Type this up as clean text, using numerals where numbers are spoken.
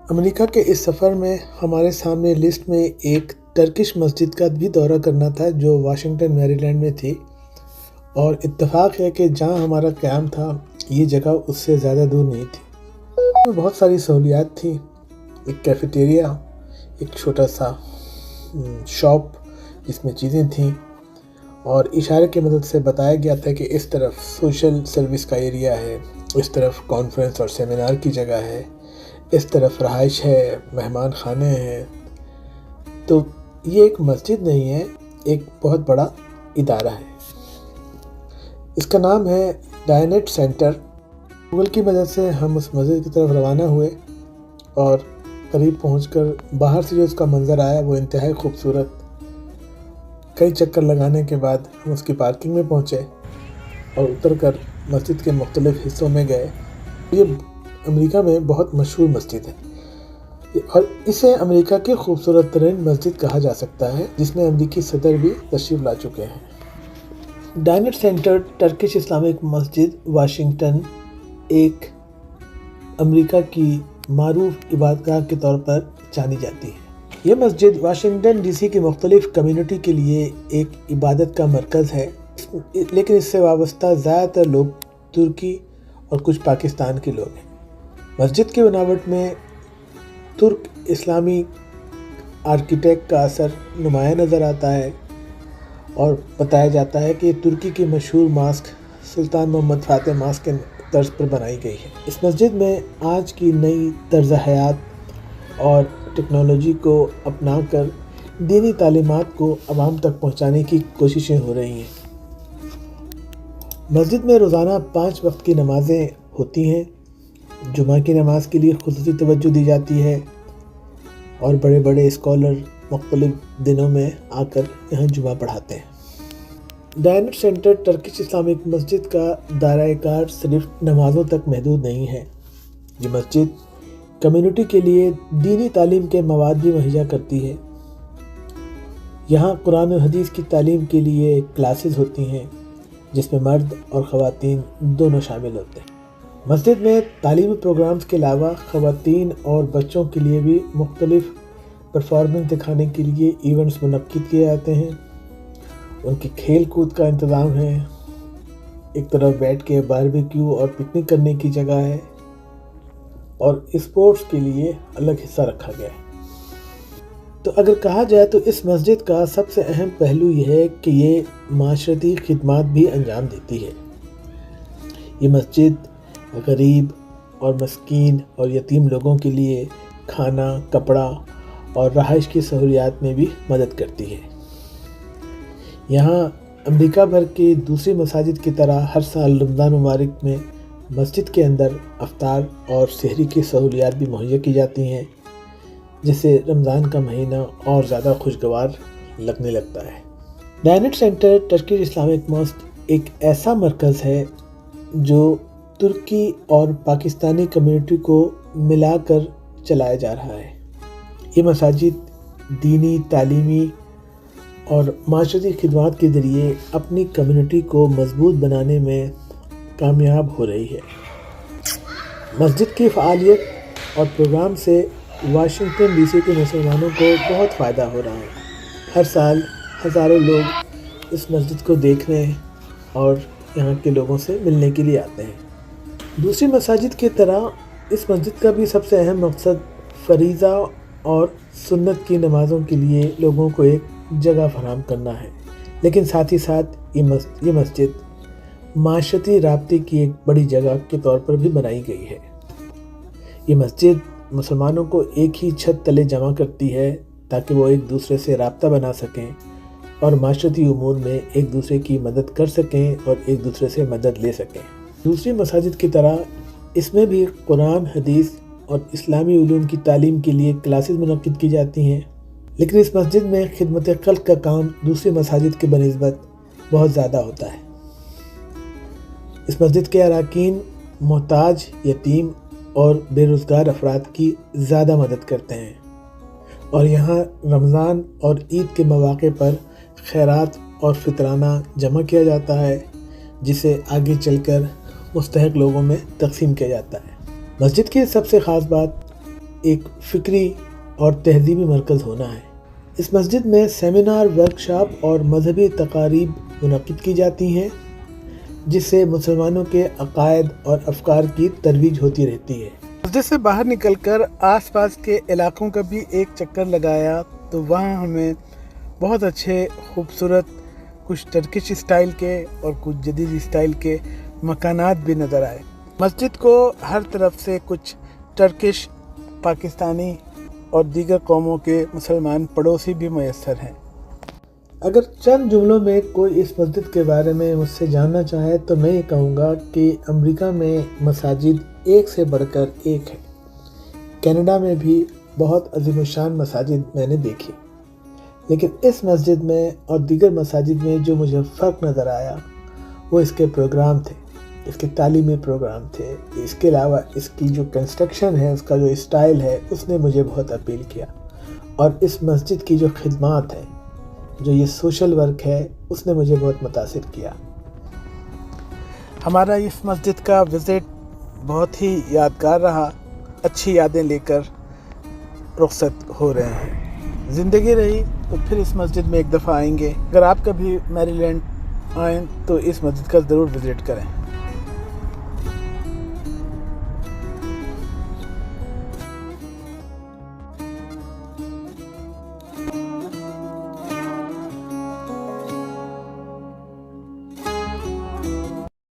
امریکہ کے اس سفر میں ہمارے سامنے لسٹ میں ایک ٹرکش مسجد کا بھی دورہ کرنا تھا جو واشنگٹن میری لینڈ میں تھی، اور اتفاق ہے کہ جہاں ہمارا قیام تھا یہ جگہ اس سے زیادہ دور نہیں تھی۔ اس میں بہت ساری سہولیات تھیں، ایک کیفیٹیریا، ایک چھوٹا سا شاپ جس میں چیزیں تھیں، اور اشارے کی مدد سے بتایا گیا تھا کہ اس طرف سوشل سروس کا ایریا ہے، اس طرف کانفرنس اور سیمینار کی جگہ ہے، اس طرف رہائش ہے، مہمان خانے ہیں۔ تو یہ ایک مسجد نہیں ہے، ایک بہت بڑا ادارہ ہے۔ اس کا نام ہے ڈائنٹ سینٹر۔ گوگل کی مدد سے ہم اس مسجد کی طرف روانہ ہوئے اور قریب پہنچ کر باہر سے جو اس کا منظر آیا وہ انتہائی خوبصورت۔ کئی چکر لگانے کے بعد ہم اس کی پارکنگ میں پہنچے اور اتر کر مسجد کے مختلف حصوں میں گئے۔ یہ امریکہ میں بہت مشہور مسجد ہے اور اسے امریکہ کی خوبصورت ترین مسجد کہا جا سکتا ہے، جس میں امریکی صدر بھی تشریف لا چکے ہیں۔ ڈائنٹ سینٹر ٹرکش اسلامک مسجد واشنگٹن ایک امریکہ کی معروف عبادتگاہ کے طور پر جانی جاتی ہے۔ یہ مسجد واشنگٹن ڈی سی کی مختلف کمیونٹی کے لیے ایک عبادت کا مرکز ہے، لیکن اس سے وابستہ زیادہ تر لوگ ترکی اور کچھ پاکستان کے لوگ ہیں۔ مسجد کی بناوٹ میں ترک اسلامی آرکیٹیکٹ کا اثر نمایاں نظر آتا ہے اور بتایا جاتا ہے کہ یہ ترکی کی مشہور ماسک سلطان محمد فاتح ماسک کے طرز پر بنائی گئی ہے۔ اس مسجد میں آج کی نئی طرز حیات اور ٹیکنالوجی کو اپنا کر دینی تعلیمات کو عوام تک پہنچانے کی کوششیں ہو رہی ہیں۔ مسجد میں روزانہ 5 وقت کی نمازیں ہوتی ہیں۔ جمعہ کی نماز کے لیے خصوصی توجہ دی جاتی ہے اور بڑے بڑے اسکالر مختلف دنوں میں آ کر یہاں جمعہ پڑھاتے ہیں۔ ڈائنٹ سینٹر ٹرکش اسلامک مسجد کا دائرۂ کار صرف نمازوں تک محدود نہیں ہے۔ یہ مسجد کمیونٹی کے لیے دینی تعلیم کے مواد بھی مہیا کرتی ہے۔ یہاں قرآن و حدیث کی تعلیم کے لیے کلاسز ہوتی ہیں جس میں مرد اور خواتین دونوں شامل ہوتے ہیں۔ مسجد میں تعلیمی پروگرامز کے علاوہ خواتین اور بچوں کے لیے بھی مختلف پرفارمنس دکھانے کے لیے ایونٹس منعقد کیے جاتے ہیں۔ ان کی کھیل کود کا انتظام ہے، ایک طرف بیٹھ کے باربیکیو اور پکنک کرنے کی جگہ ہے، اور اسپورٹس کے لیے الگ حصہ رکھا گیا ہے۔ تو اگر کہا جائے تو اس مسجد کا سب سے اہم پہلو یہ ہے کہ یہ معاشرتی خدمات بھی انجام دیتی ہے۔ یہ مسجد غریب اور مسکین اور یتیم لوگوں کے لیے کھانا، کپڑا اور رہائش کی سہولیات میں بھی مدد کرتی ہے۔ یہاں امریکہ بھر کی دوسری مساجد کی طرح ہر سال رمضان مبارک میں مسجد کے اندر افطار اور سحری کی سہولیات بھی مہیا کی جاتی ہیں، جس سے رمضان کا مہینہ اور زیادہ خوشگوار لگنے لگتا ہے۔ ڈائنٹ سینٹر ٹرکش اسلامک مسجد ایک ایسا مرکز ہے جو ترکی اور پاکستانی کمیونٹی کو ملا کر چلایا جا رہا ہے۔ یہ مساجد دینی، تعلیمی اور معاشرتی خدمات کے ذریعے اپنی کمیونٹی کو مضبوط بنانے میں کامیاب ہو رہی ہے۔ مسجد کی فعالیت اور پروگرام سے واشنگٹن ڈی سی کے مسلمانوں کو بہت فائدہ ہو رہا ہے۔ ہر سال ہزاروں لوگ اس مسجد کو دیکھنے اور یہاں کے لوگوں سے ملنے کے لیے آتے ہیں۔ دوسری مساجد کی طرح اس مسجد کا بھی سب سے اہم مقصد فریضہ اور سنت کی نمازوں کے لیے لوگوں کو ایک جگہ فراہم کرنا ہے، لیکن ساتھ ہی ساتھ یہ مسجد معاشرتی رابطے کی ایک بڑی جگہ کے طور پر بھی بنائی گئی ہے۔ یہ مسجد مسلمانوں کو ایک ہی چھت تلے جمع کرتی ہے تاکہ وہ ایک دوسرے سے رابطہ بنا سکیں اور معاشرتی امور میں ایک دوسرے کی مدد کر سکیں اور ایک دوسرے سے مدد لے سکیں۔ دوسری مساجد کی طرح اس میں بھی قرآن، حدیث اور اسلامی علوم کی تعلیم کے لیے کلاسز منعقد کی جاتی ہیں، لیکن اس مسجد میں خدمت خلق کا کام دوسری مساجد کے بنسبت بہت زیادہ ہوتا ہے۔ اس مسجد کے اراکین محتاج، یتیم اور بے روزگار افراد کی زیادہ مدد کرتے ہیں، اور یہاں رمضان اور عید کے مواقع پر خیرات اور فطرانہ جمع کیا جاتا ہے، جسے آگے چل کر مستحق لوگوں میں تقسیم کیا جاتا ہے۔ مسجد کی سب سے خاص بات ایک فکری اور تہذیبی مرکز ہونا ہے۔ اس مسجد میں سیمینار، ورکشاپ اور مذہبی تقاریب منعقد کی جاتی ہیں، جس سے مسلمانوں کے عقائد اور افکار کی ترویج ہوتی رہتی ہے۔ مسجد سے باہر نکل کر آس پاس کے علاقوں کا بھی ایک چکر لگایا تو وہاں ہمیں بہت اچھے خوبصورت کچھ ٹرکش اسٹائل کے اور کچھ جدید اسٹائل کے مکانات بھی نظر آئے۔ مسجد کو ہر طرف سے کچھ ٹرکش، پاکستانی اور دیگر قوموں کے مسلمان پڑوسی بھی میسر ہیں۔ اگر چند جملوں میں کوئی اس مسجد کے بارے میں مجھ سے جاننا چاہے تو میں یہ کہوں گا کہ امریکہ میں مساجد ایک سے بڑھ کر ایک ہے۔ کینیڈا میں بھی بہت عظیم الشان مساجد میں نے دیکھی، لیکن اس مسجد میں اور دیگر مساجد میں جو مجھے فرق نظر آیا وہ اس کے پروگرام تھے، اس کے تعلیمی پروگرام تھے۔ اس کے علاوہ اس کی جو کنسٹرکشن ہے، اس کا جو اسٹائل ہے، اس نے مجھے بہت اپیل کیا، اور اس مسجد کی جو خدمات ہیں، جو یہ سوشل ورک ہے، اس نے مجھے بہت متاثر کیا۔ ہمارا اس مسجد کا وزٹ بہت ہی یادگار رہا، اچھی یادیں لے کر رخصت ہو رہے ہیں۔ زندگی رہی تو پھر اس مسجد میں ایک دفعہ آئیں گے۔ اگر آپ کبھی میری لینڈ آئیں تو اس مسجد کا ضرور وزٹ کریں۔